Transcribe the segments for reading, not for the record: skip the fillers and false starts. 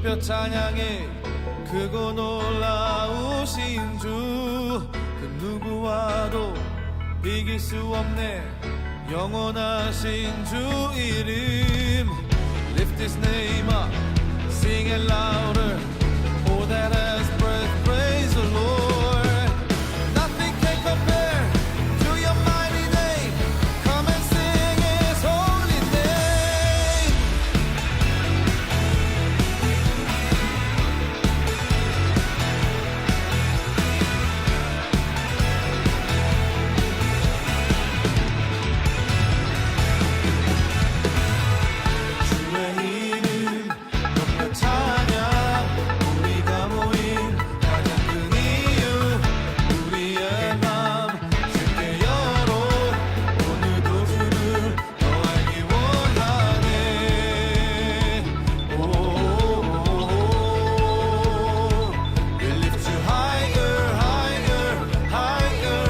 높여 찬양해 크고 놀라우신 주 그 누구와도 이길 수 없네 영원하신 주 이름 Lift his name up, sing it louder All that has breath, praise the Lord Nothing can compare to your mighty name Come and sing his holy name 주의 이름 높여 찬양 우리가 모인 가장 큰 이유 우리의 맘 쉽게 열어 오늘도 주를 더 알기 원하네 We lift you higher, higher, higher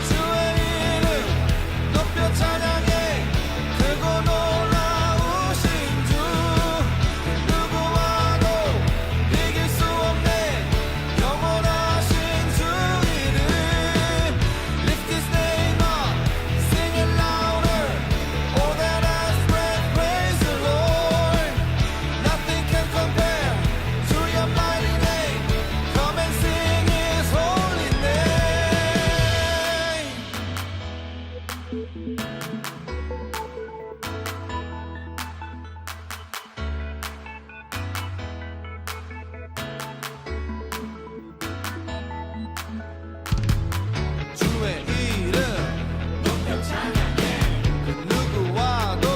주의 이름 높여 찬양해 크고 놀라우신 주 누구와도 이길 수 없네 영원하신 주 이름 Lift his name up, sing it louder All that has breath, praise the Lord Nothing can compare to your mighty name Come and sing his holy name 주의 이름 높여 찬양해 그 누구와도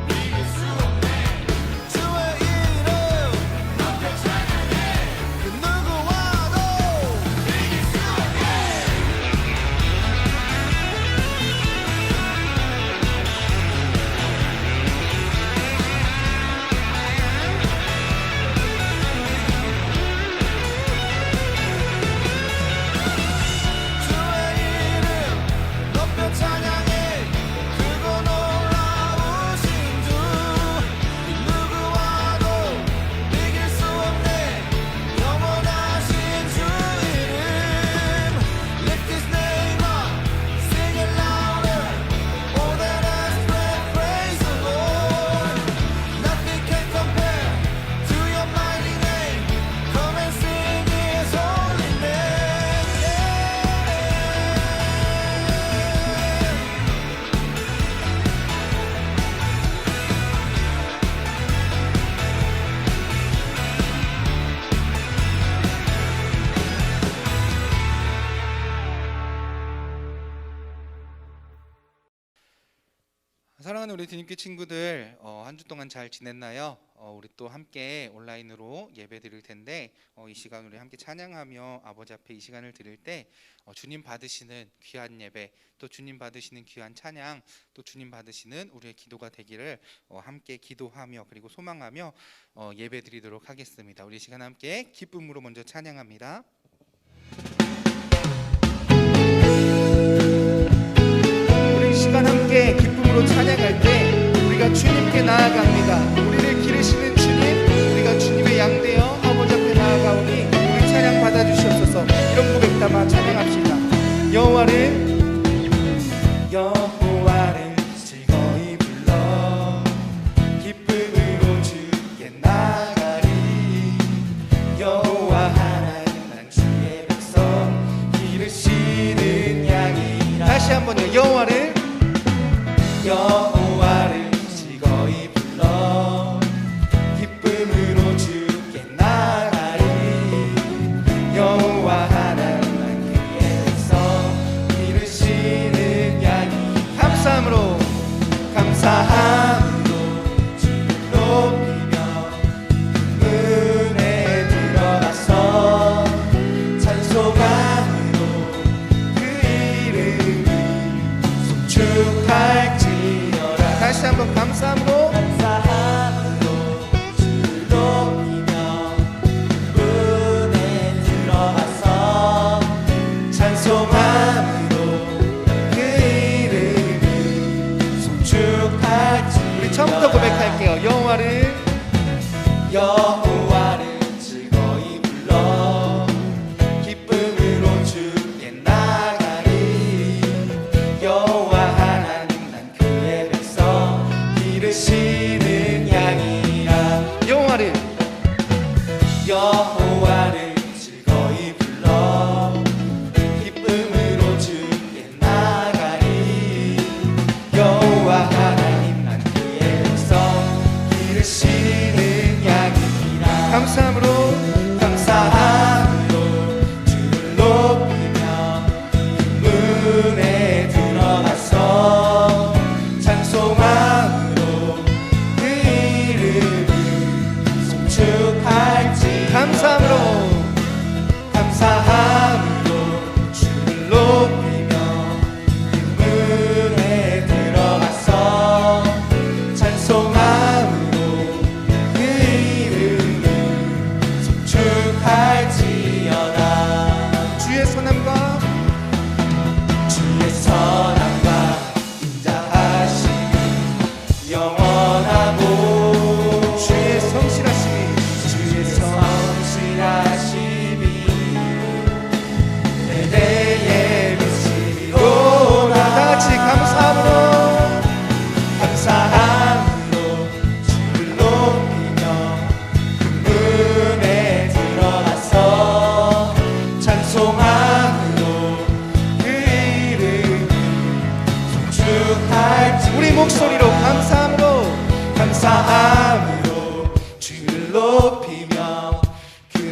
이길 수 없네 주의 이름 높여 찬양해 그 누구와도 이길 수 없네 주의 이름 높여 찬양해 크고 놀라우신 주 그 누구와도 이길 수 없네 영원하신 주 이름 Lift his name up, sing it louder All that has breath, praise the Lord Nothing can compare to your mighty name Come and sing his holy name 사랑하는 우리 뒤늦게 친구들, 한 주 동안 잘 지냈나요? 우리 또 함께 온라인으로 예배 드릴 텐데 이 시간 우리 함께 찬양하며 아버지 앞에 이 시간을 드릴 때 주님 받으시는 귀한 예배, 또 주님 받으시는 귀한 찬양, 또 주님 받으시는 우리의 기도가 되기를 함께 기도하며 그리고 소망하며 예배 드리도록 하겠습니다. 우리 이 시간 함께 기쁨으로 먼저 찬양합니다. 우리 이 시간 함께 기쁨으로 찬양할 때 우리가 주님께 나아갑니다. 우리를 기르시는 주님, 우리가 주님의 양되어 아버지 앞에 나아가오니 우리 찬양 받아주시옵소서. 이런 고백 담아 찬양합시다. 여호와를 즐거이 불러 기쁨으로 주께 나가리 여호와 하나님 난 주의 백성 기르시는 양이라. 다시 한번요. 여호와를 즐거이 불러 기쁨으로 주께 나가리 여호와 하나님 난 그의 백성 기르시는 양이. 감사함으로 주를 높이며 은혜에 들어가서 찬송함으로 그 이름을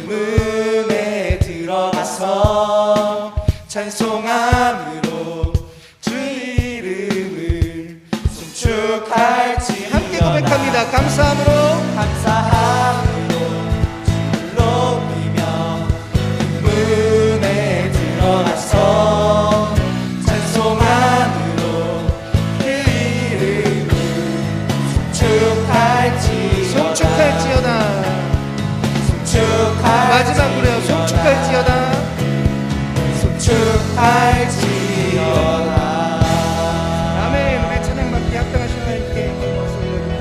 문에 들어가서 찬송함으로 주 이름을 송축할지 함께 고백합니다. 감사함으로 주를 높이며 문에 들어가서 찬송함으로 그 이름을 송축할지어다. 마지막으로요. 송축할지어다. 아멘. 우리 찬양 받기 합당하신 하나님께 박수 올려드립니다.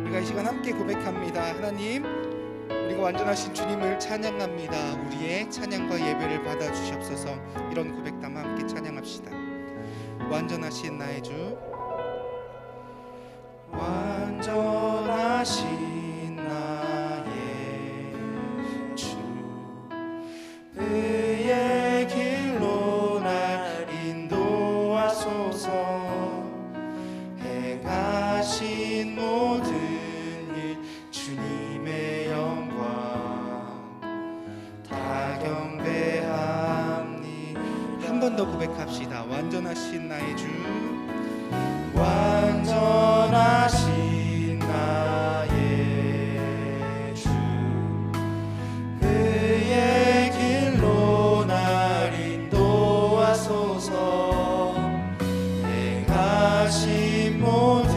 우리가 이 시간 함께 고백합니다. 하나님, 우리가 완전하신 주님을 찬양합니다. 우리의 찬양과 예배를 받아주시옵소서. 이런 고백 담아 함께 찬양합시다. 완전하신 나의 주, 완전하신 나의 주, 그의 길로 날 인도하소서. 행하신 모든 일 주님의 영광 다 경배합니. 한 번 더 고백합시다. 완전하신 나의 주, 완전하신 나의 주, 그의 길로 날 인도하소서. 행하신 모든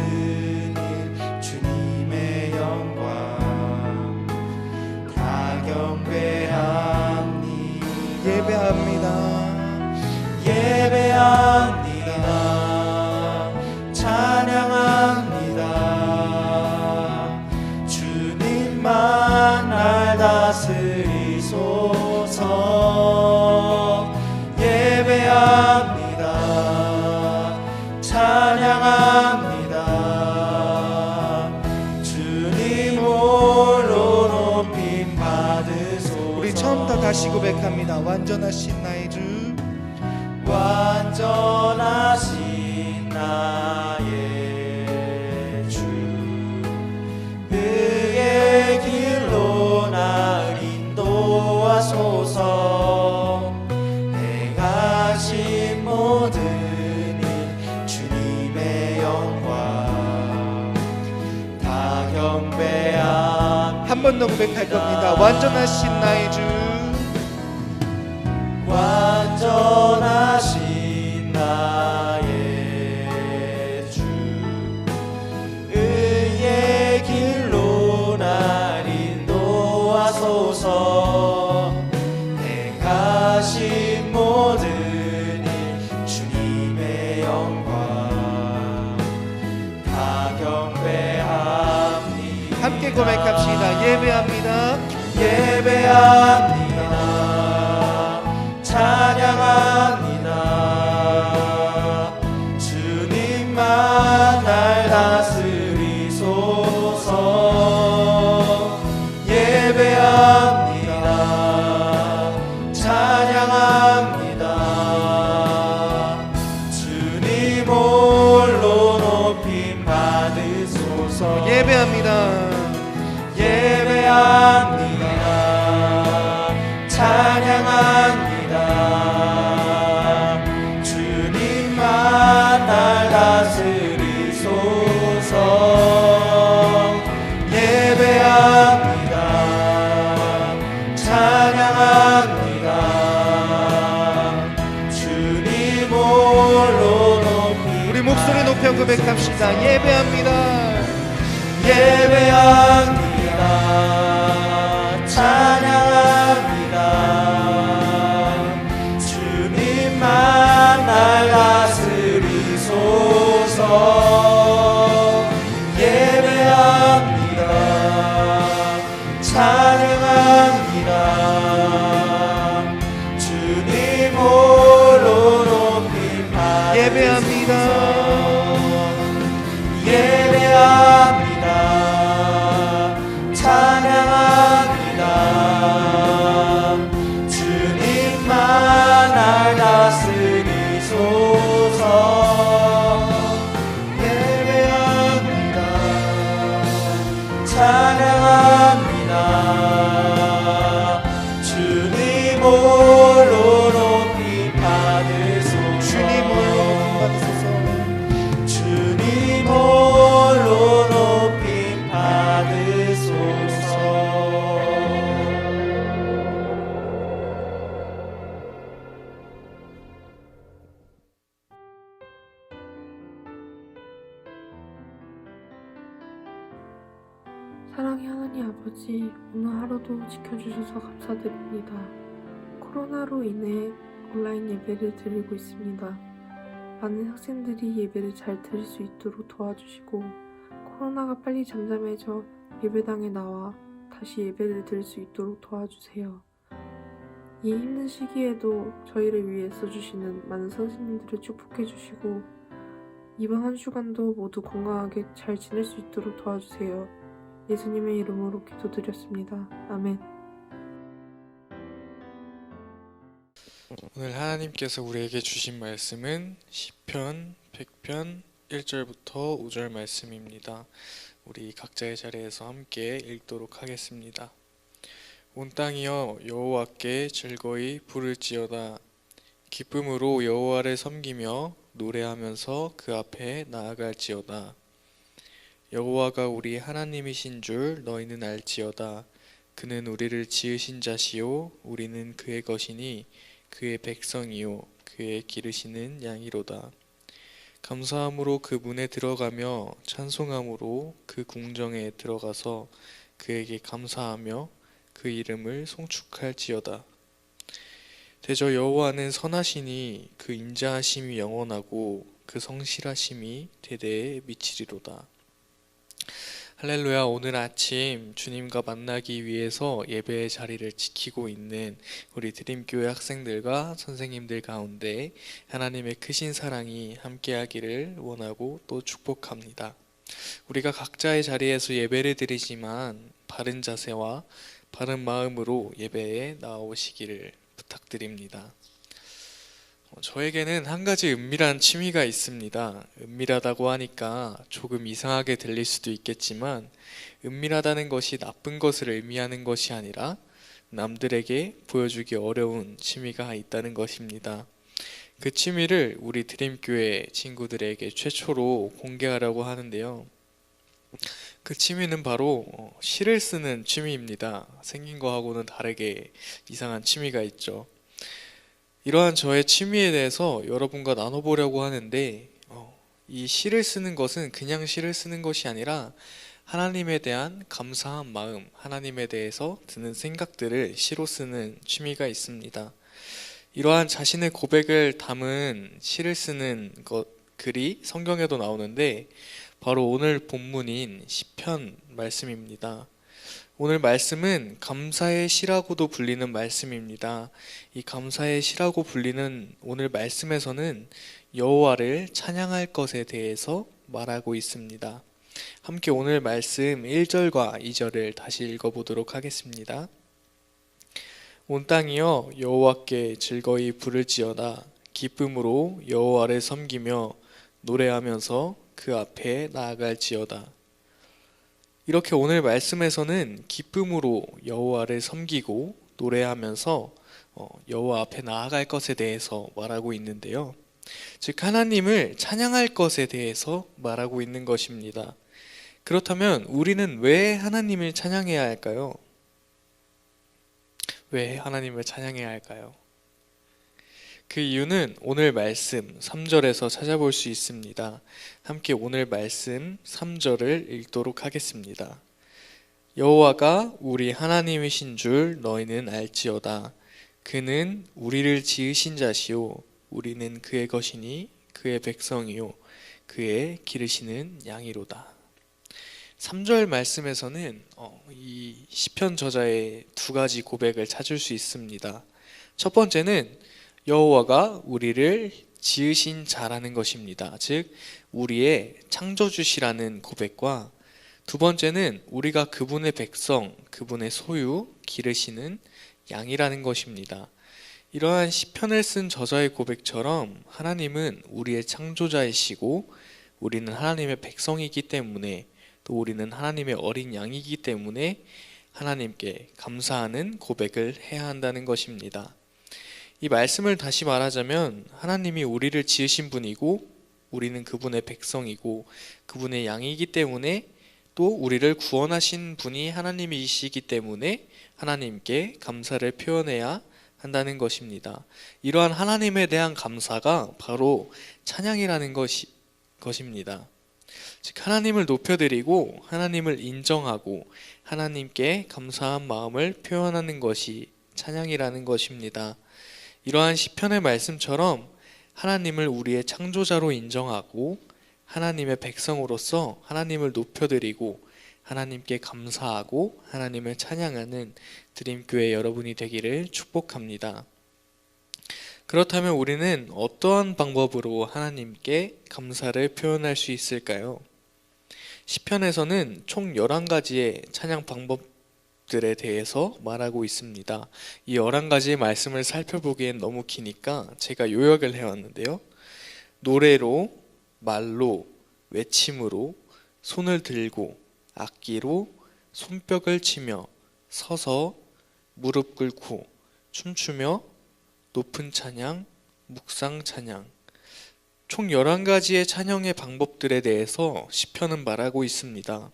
일 주님의 영광 다 경배합니. 예배합니다. 찬양합니다. 주님만 날 다스리소서. 예배합니다. 찬양합니다. 주님 홀로 높임 받으소서. 우리 처음부터 다시 고백합니다. 완전하신 나의 주, 완전하신 나의 주, 그의 길로 날 인도하소서. 행하신 모든 일 주님의 영광 다 경배함. 한 번 더 고백할 겁니다. 완전하신 나의 주, 완전하신 나의 주, 의의 길로 날 인도하소서. 행하신 모든 일 주님의 영광 다 경배합니. 함께 고백합시다. 예배합니다. 예배합니다. 찬양합니다. 주님만 날 다스리소서. 예배합니다. 찬양합니다. 주님 홀로 높임 받으소서. 예배합니다. 예배합니다. 찬양합니다. 주님만 날 다스리소서. 예배합니다. 찬양합니다. 주님 홀로 높이. 우리 목소리 높여 고백합시다. 예배합니다. 예배합니다. 찬양합니다. 주님만 날 다스리소서. 예배합니다. 찬양합니다. 주님 홀로 높임 받으소서. 예배합니다. 예배합니다. 찬양합니다. 주님만 날 사랑의 하나님 아버지, 오늘 하루도 지켜주셔서 감사드립니다. 코로나로 인해 온라인 예배를 드리고 있습니다. 많은 학생들이 예배를 잘 드릴 수 있도록 도와주시고 코로나가 빨리 잠잠해져 예배당에 나와 다시 예배를 드릴 수 있도록 도와주세요. 이 힘든 시기에도 저희를 위해 써주시는 많은 선생님들을 축복해 주시고 이번 한 주간도 모두 건강하게 잘 지낼 수 있도록 도와주세요. 예수님의 이름으로 기도드렸습니다. 아멘. 오늘 하나님께서 우리에게 주신 말씀은 시편 100편 1절부터 5절 말씀입니다. 우리 각자의 자리에서 함께 읽도록 하겠습니다. 온 땅이여 여호와께 즐거이 부를지어다. 기쁨으로 여호와를 섬기며 노래하면서 그 앞에 나아갈지어다. 여호와가 우리 하나님이신 줄 너희는 알지어다. 그는 우리를 지으신 자시요 우리는 그의 것이니 그의 백성이요 그의 기르시는 양이로다. 감사함으로 그 문에 들어가며 찬송함으로 그 궁정에 들어가서 그에게 감사하며 그 이름을 송축할지어다. 대저 여호와는 선하시니 그 인자하심이 영원하고 그 성실하심이 대대에 미치리로다. 할렐루야. 오늘 아침 주님과 만나기 위해서 예배의 자리를 지키고 있는 우리 드림교회 학생들과 선생님들 가운데 하나님의 크신 사랑이 함께하기를 원하고 또 축복합니다. 우리가 각자의 자리에서 예배를 드리지만 바른 자세와 바른 마음으로 예배에 나오시기를 부탁드립니다. 저에게는 한 가지 은밀한 취미가 있습니다. 은밀하다고 하니까 조금 이상하게 들릴 수도 있겠지만 은밀하다는 것이 나쁜 것을 의미하는 것이 아니라 남들에게 보여주기 어려운 취미가 있다는 것입니다. 그 취미를 우리 드림교회 친구들에게 최초로 공개하려고 하는데요. 그 취미는 바로 시를 쓰는 취미입니다. 생긴 거하고는 다르게 이상한 취미가 있죠. 이러한 저의 취미에 대해서 여러분과 나눠보려고 하는데 이 시를 쓰는 것은 그냥 시를 쓰는 것이 아니라 하나님에 대한 감사한 마음, 하나님에 대해서 드는 생각들을 시로 쓰는 취미가 있습니다. 이러한 자신의 고백을 담은 시를 쓰는 글이 성경에도 나오는데 바로 오늘 본문인 시편 말씀입니다. 오늘 말씀은 감사의 시라고도 불리는 말씀입니다. 이 감사의 시라고 불리는 오늘 말씀에서는 여호와를 찬양할 것에 대해서 말하고 있습니다. 함께 오늘 말씀 1절과 2절을 다시 읽어보도록 하겠습니다. 온 땅이여 여호와께 즐거이 부를지어다. 기쁨으로 여호와를 섬기며 노래하면서 그 앞에 나아갈지어다. 이렇게 오늘 말씀에서는 기쁨으로 여호와를 섬기고 노래하면서 여호와 앞에 나아갈 것에 대해서 말하고 있는데요. 즉 하나님을 찬양할 것에 대해서 말하고 있는 것입니다. 그렇다면 우리는 왜 하나님을 찬양해야 할까요? 왜 하나님을 찬양해야 할까요? 그 이유는 오늘 말씀 3절에서 찾아볼 수 있습니다. 함께 오늘 말씀 3절을 읽도록 하겠습니다. 여호와가 우리 하나님이신 줄 너희는 알지어다. 그는 우리를 지으신 자시요 우리는 그의 것이니 그의 백성이요 그의 기르시는 양이로다. 3절 말씀에서는 이 시편 저자의 두 가지 고백을 찾을 수 있습니다. 첫 번째는 여호와가 우리를 지으신 자라는 것입니다. 즉 우리의 창조주시라는 고백과 두 번째는 우리가 그분의 백성, 그분의 소유, 기르시는 양이라는 것입니다. 이러한 시편을 쓴 저자의 고백처럼 하나님은 우리의 창조자이시고 우리는 하나님의 백성이기 때문에 또 우리는 하나님의 어린 양이기 때문에 하나님께 감사하는 고백을 해야 한다는 것입니다. 이 말씀을 다시 말하자면 하나님이 우리를 지으신 분이고 우리는 그분의 백성이고 그분의 양이기 때문에 또 우리를 구원하신 분이 하나님이시기 때문에 하나님께 감사를 표현해야 한다는 것입니다. 이러한 하나님에 대한 감사가 바로 찬양이라는 것입니다. 즉 하나님을 높여드리고 하나님을 인정하고 하나님께 감사한 마음을 표현하는 것이 찬양이라는 것입니다. 이러한 시편의 말씀처럼 하나님을 우리의 창조자로 인정하고 하나님의 백성으로서 하나님을 높여드리고 하나님께 감사하고 하나님을 찬양하는 드림교회 여러분이 되기를 축복합니다. 그렇다면 우리는 어떠한 방법으로 하나님께 감사를 표현할 수 있을까요? 시편에서는 총 11가지의 찬양 방법들에 대해서 말하고 있습니다. 이 11가지의 말씀을 살펴보기엔 너무 기니까 제가 요약을 해왔는데요. 노래로, 말로, 외침으로, 손을 들고, 악기로, 손뼉을 치며, 서서, 무릎 꿇고, 춤추며, 높은 찬양, 묵상 찬양, 총 11가지의 찬양의 방법들에 대해서 시편은 말하고 있습니다.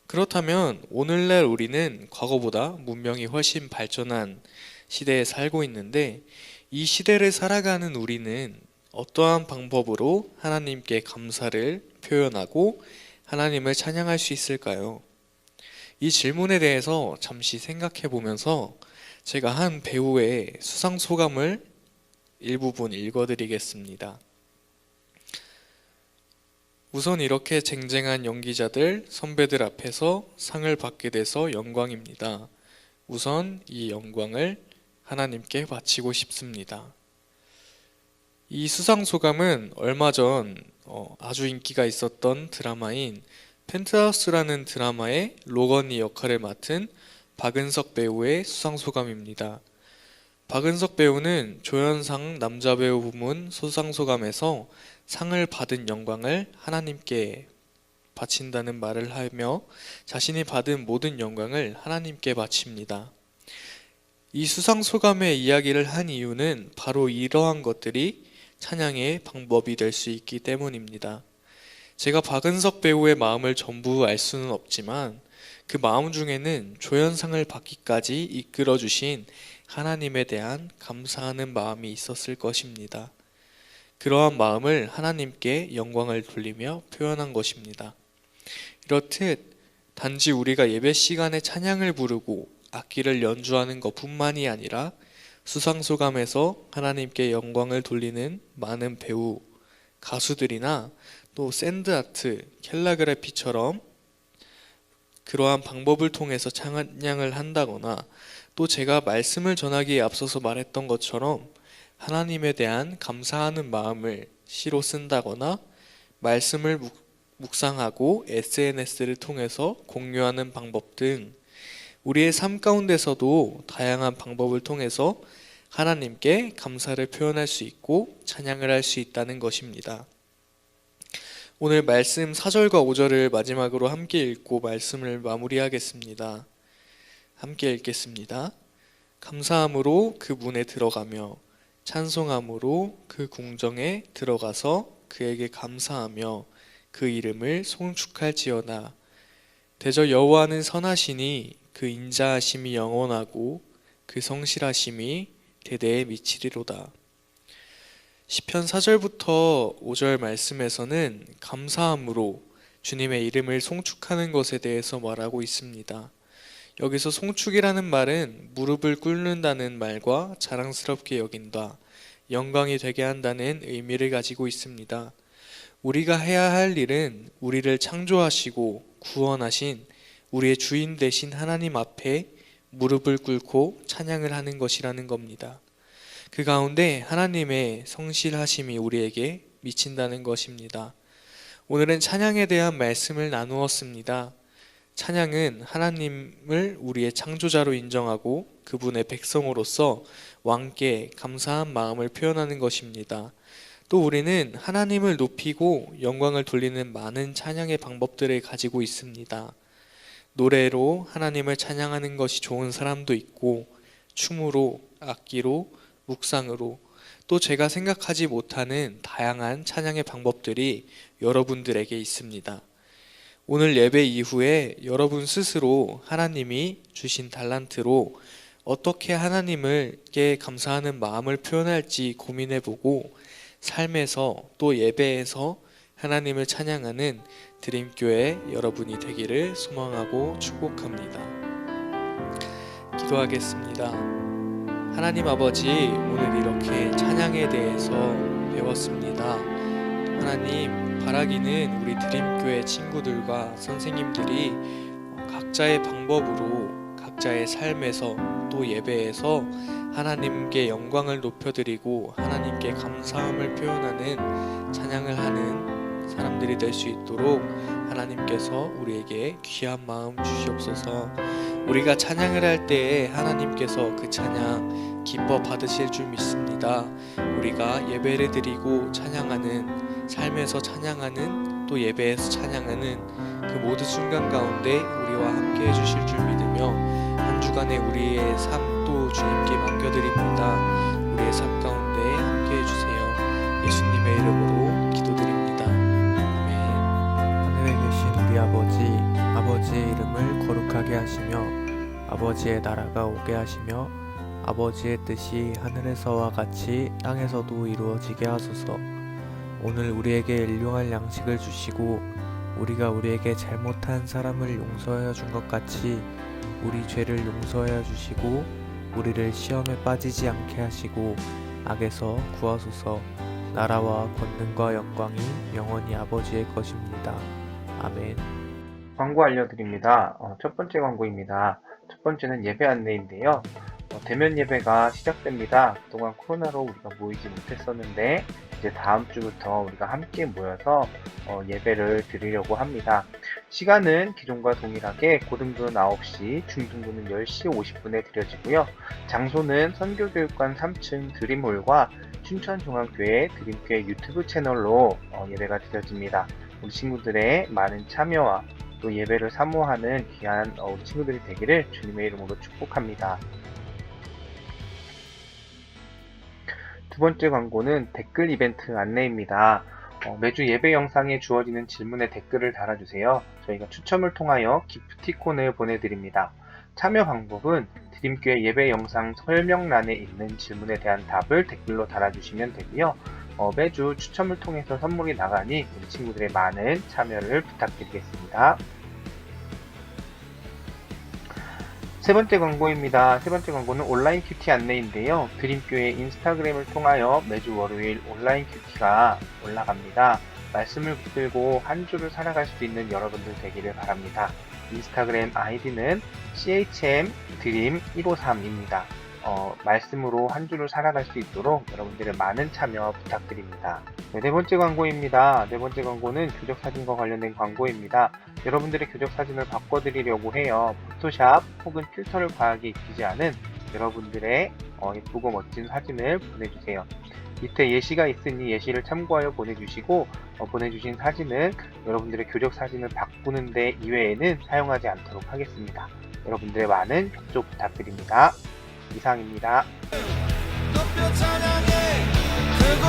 그렇다면 오늘날 우리는 과거보다 문명이 훨씬 발전한 시대에 살고 있는데 이 시대를 살아가는 우리는 어떠한 방법으로 하나님께 감사를 표현하고 하나님을 찬양할 수 있을까요? 이 질문에 대해서 잠시 생각해 보면서 제가 한 배우의 수상소감을 일부분 읽어드리겠습니다. 우선 이렇게 쟁쟁한 연기자들, 선배들 앞에서 상을 받게 돼서 영광입니다. 우선 이 영광을 하나님께 바치고 싶습니다. 이 수상소감은 얼마 전 아주 인기가 있었던 드라마인 펜트하우스라는 드라마의 로건이 역할을 맡은 박은석 배우의 수상소감입니다. 박은석 배우는 조연상 남자배우 부문 수상소감에서 상을 받은 영광을 하나님께 바친다는 말을 하며 자신이 받은 모든 영광을 하나님께 바칩니다. 이 수상소감의 이야기를 한 이유는 바로 이러한 것들이 찬양의 방법이 될 수 있기 때문입니다. 제가 박은석 배우의 마음을 전부 알 수는 없지만 그 마음 중에는 조연상을 받기까지 이끌어 주신 하나님에 대한 감사하는 마음이 있었을 것입니다. 그러한 마음을 하나님께 영광을 돌리며 표현한 것입니다. 이렇듯 단지 우리가 예배 시간에 찬양을 부르고 악기를 연주하는 것뿐만이 아니라 수상소감에서 하나님께 영광을 돌리는 많은 배우, 가수들이나 또 샌드아트, 캘라그래피처럼 그러한 방법을 통해서 찬양을 한다거나 또 제가 말씀을 전하기에 앞서서 말했던 것처럼 하나님에 대한 감사하는 마음을 시로 쓴다거나 말씀을 묵상하고 SNS를 통해서 공유하는 방법 등 우리의 삶 가운데서도 다양한 방법을 통해서 하나님께 감사를 표현할 수 있고 찬양을 할 수 있다는 것입니다. 오늘 말씀 4절과 5절을 마지막으로 함께 읽고 말씀을 마무리하겠습니다. 함께 읽겠습니다. 감사함으로 그 문에 들어가며 찬송함으로 그 궁정에 들어가서 그에게 감사하며 그 이름을 송축할지어다. 대저 여호와는 선하시니 그 인자하심이 영원하고 그 성실하심이 대대에 미치리로다. 시편 4절부터 5절 말씀에서는 감사함으로 주님의 이름을 송축하는 것에 대해서 말하고 있습니다. 여기서 송축이라는 말은 무릎을 꿇는다는 말과 자랑스럽게 여긴다, 영광이 되게 한다는 의미를 가지고 있습니다. 우리가 해야 할 일은 우리를 창조하시고 구원하신 우리의 주인 되신 하나님 앞에 무릎을 꿇고 찬양을 하는 것이라는 겁니다. 그 가운데 하나님의 성실하심이 우리에게 미친다는 것입니다. 오늘은 찬양에 대한 말씀을 나누었습니다. 찬양은 하나님을 우리의 창조자로 인정하고 그분의 백성으로서 왕께 감사한 마음을 표현하는 것입니다. 또 우리는 하나님을 높이고 영광을 돌리는 많은 찬양의 방법들을 가지고 있습니다. 노래로 하나님을 찬양하는 것이 좋은 사람도 있고 춤으로, 악기로, 묵상으로 또 제가 생각하지 못하는 다양한 찬양의 방법들이 여러분들에게 있습니다. 오늘 예배 이후에 여러분 스스로 하나님이 주신 달란트로 어떻게 하나님께 감사하는 마음을 표현할지 고민해보고 삶에서 또 예배에서 하나님을 찬양하는 드림교회 여러분이 되기를 소망하고 축복합니다. 기도하겠습니다. 하나님 아버지, 오늘 이렇게 찬양에 대해서 배웠습니다. 하나님, 바라기는 우리 드림교회 친구들과 선생님들이 각자의 방법으로 각자의 삶에서 또 예배에서 하나님께 영광을 높여드리고 하나님께 감사함을 표현하는 찬양을 하는 사람들이 될 수 있도록 하나님께서 우리에게 귀한 마음 주시옵소서. 우리가 찬양을 할 때에 하나님께서 그 찬양 기뻐 받으실 줄 믿습니다. 우리가 예배를 드리고 찬양하는, 삶에서 찬양하는, 또 예배에서 찬양하는 그 모든 순간 가운데 우리와 함께 해주실 줄 믿으며 한 주간의 우리의 삶도 주님께 맡겨드립니다. 우리의 삶 가운데 함께 해주세요. 예수님의 이름으로 기도드립니다. 아멘. 하늘에 계신 우리 아버지의 이름을 거룩하게 하시며 아버지의 나라가 오게 하시며 아버지의 뜻이 하늘에서와 같이 땅에서도 이루어지게 하소서. 오늘 우리에게 일용할 양식을 주시고 우리가 우리에게 잘못한 사람을 용서하여 준 것 같이 우리 죄를 용서하여 주시고 우리를 시험에 빠지지 않게 하시고 악에서 구하소서. 나라와 권능과 영광이 영원히 아버지의 것입니다. 아멘. 광고 알려드립니다. 첫 번째 광고입니다. 첫 번째는 예배 안내인데요. 대면 예배가 시작됩니다. 그동안 코로나로 우리가 모이지 못했었는데 이제 다음 주부터 우리가 함께 모여서 예배를 드리려고 합니다. 시간은 기존과 동일하게 고등부는 9시, 중등부는 10시 50분에 드려지고요. 장소는 선교교육관 3층 드림홀과 춘천중앙교회 드림교회 유튜브 채널로 예배가 드려집니다. 우리 친구들의 많은 참여와 또 예배를 사모하는 귀한 우리 친구들이 되기를 주님의 이름으로 축복합니다. 두 번째 광고는 댓글 이벤트 안내입니다. 매주 예배 영상에 주어지는 질문에 댓글을 달아주세요. 저희가 추첨을 통하여 기프티콘을 보내드립니다. 참여 방법은 드림교회 예배 영상 설명란에 있는 질문에 대한 답을 댓글로 달아주시면 되고요. 매주 추첨을 통해서 선물이 나가니 우리 친구들의 많은 참여를 부탁드리겠습니다. 세 번째 광고입니다. 세 번째 광고는 온라인 큐티 안내인데요. 드림교회 인스타그램을 통하여 매주 월요일 온라인 큐티가 올라갑니다. 말씀을 붙들고 한 주를 살아갈 수 있는 여러분들 되기를 바랍니다. 인스타그램 아이디는 CHMDREAM153입니다. 말씀으로 한 주를 살아갈 수 있도록 여러분들의 많은 참여 부탁드립니다. 네 번째 광고입니다. 네 번째 광고는 교적사진과 관련된 광고입니다. 여러분들의 교적사진을 바꿔드리려고 해요. 포토샵 혹은 필터를 과하게 익히지 않은 여러분들의 예쁘고 멋진 사진을 보내주세요. 밑에 예시가 있으니 예시를 참고하여 보내주시고 보내주신 사진은 여러분들의 교적사진을 바꾸는 데 이외에는 사용하지 않도록 하겠습니다. 여러분들의 많은 협조 부탁드립니다. 이상입니다. 높여 찬양해 크고